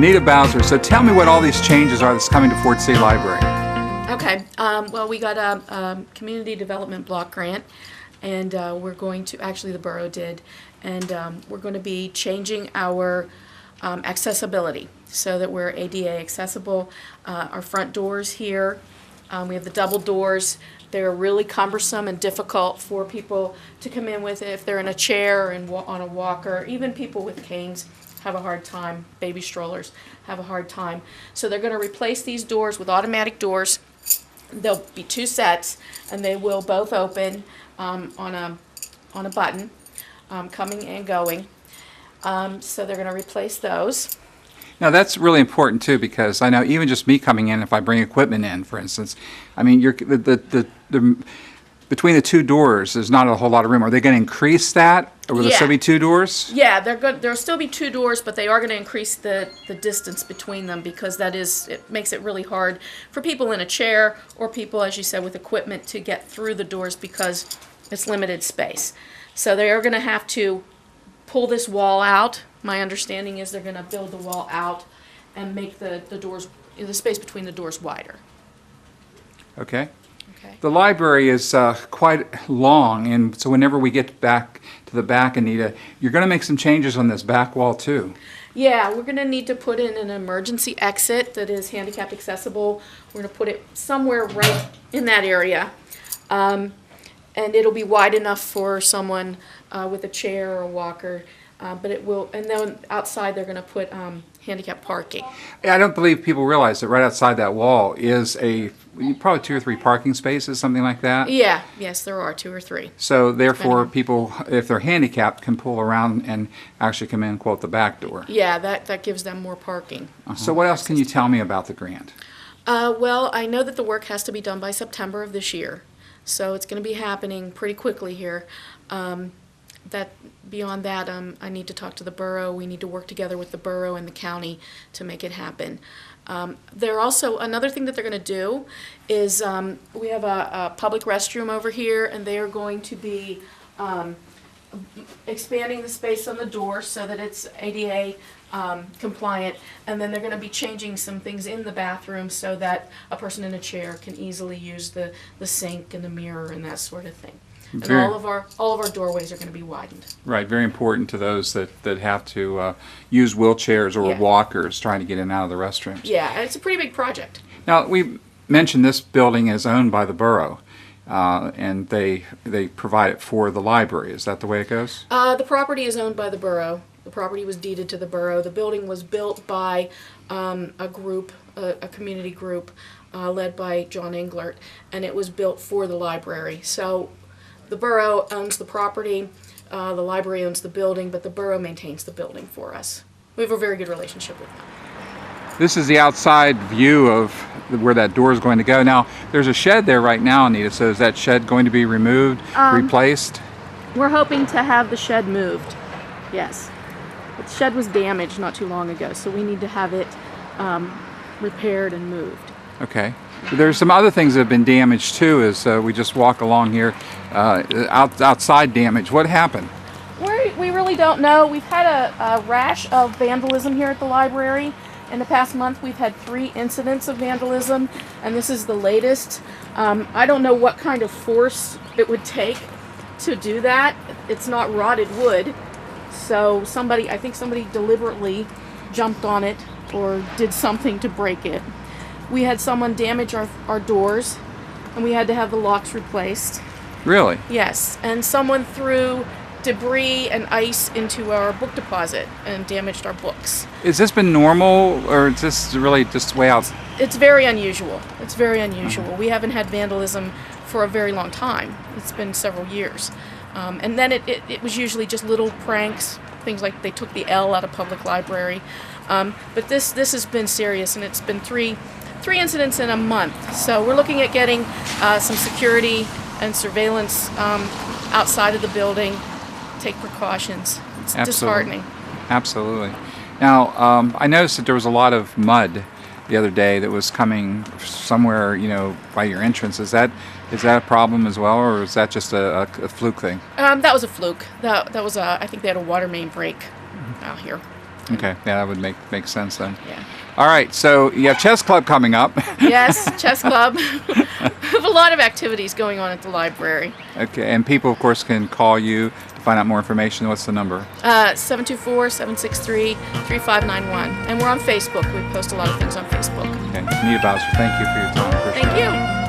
Anita Bowser, so tell me what all these changes are that's coming to Fort City Library. Okay, well, we got a community development block grant, and we're going to, actually the borough did, and we're going to be changing our accessibility so that we're ADA accessible. Our front doors here, we have the double doors. They're really cumbersome and difficult for people to come in with if they're in a chair and on a walker. Even people with canes have a hard time, baby strollers have a hard time. So they're going to replace these doors with automatic doors. There'll be two sets, and they will both open on a button, coming and going. So they're going to replace those. Now that's really important too, because I know even just me coming in, if I bring equipment in, for instance, I mean, between the two doors, there's not a whole lot of room. Are they going to increase that, or will there still be two doors? Yeah, there'll still be two doors, but they are going to increase the distance between them, because it makes it really hard for people in a chair or people, as you said, with equipment to get through the doors because it's limited space. So they are going to have to pull this wall out. My understanding is they're going to build the wall out and make the doors, the space between the doors wider. Okay. Okay. The library is quite long, and so whenever we get back to the back, Anita, you're going to make some changes on this back wall too. Yeah, we're going to need to put in an emergency exit that is handicap accessible. We're going to put it somewhere right in that area, and it'll be wide enough for someone with a chair or a walker. But it will, and then outside they're going to put handicap parking. I don't believe people realize that right outside that wall is probably 2 or 3 parking spaces, something like that. Yeah, yes, there are 2 or 3. So therefore, people, if they're handicapped, can pull around and actually come in, quote, the back door. Yeah, that gives them more parking. So what else can you tell me about the grant? Well, I know that the work has to be done by September of this year, so it's going to be happening pretty quickly here. Beyond that, I need to talk to the borough. We need to work together with the borough and the county to make it happen. They're also, another thing that they're going to do is we have a public restroom over here, and they are going to be expanding the space on the door so that it's ADA compliant, and then they're going to be changing some things in the bathroom so that a person in a chair can easily use the sink and the mirror and that sort of thing. And all of our doorways are going to be widened. Right, very important to those that have to use wheelchairs or walkers trying to get in and out of the restrooms. Yeah, and it's a pretty big project. Now, we mentioned this building is owned by the borough, and they provide it for the library. Is that the way it goes? The property is owned by the borough. The property was deeded to the borough. The building was built by a group, a community group, led by John Englert, and it was built for the library. So the borough owns the property, the library owns the building, but the borough maintains the building for us. We have a very good relationship with them. This is the outside view of where that door is going to go. Now, there's a shed there right now, Anita, so is that shed going to be removed, replaced? We're hoping to have the shed moved, yes. The shed was damaged not too long ago, so we need to have it repaired and moved. Okay. There's some other things that have been damaged too, as we just walk along here. Outside damage. What happened? We really don't know. We've had a rash of vandalism here at the library. In the past month, we've had 3 incidents of vandalism, and this is the latest. I don't know what kind of force it would take to do that. It's not rotted wood, so I think somebody deliberately jumped on it or did something to break it. We had someone damage our doors, and we had to have the locks replaced. Really? Yes, and someone threw debris and ice into our book deposit and damaged our books. Has this been normal, or is this really just way out? It's very unusual. It's very unusual. We haven't had vandalism for a very long time. It's been several years. And then it was usually just little pranks, things like they took the L out of public library. But this has been serious, and it's been three incidents in a month. So we're looking at getting some security and surveillance outside of the building, take precautions. It's disheartening. Absolutely. Now, I noticed that there was a lot of mud the other day that was coming somewhere, by your entrance. Is that a problem as well, or is that just a fluke thing? That was a fluke. That was I think they had a water main break out here. Okay, yeah, that would make sense then. Yeah. All right, so you have chess club coming up. Yes, chess club. We have a lot of activities going on at the library. Okay, and people, of course, can call you to find out more information. What's the number? 724-763-3591. And we're on Facebook. We post a lot of things on Facebook. Okay, Anita Bowser, thank you for your time. Appreciate Thank it. you.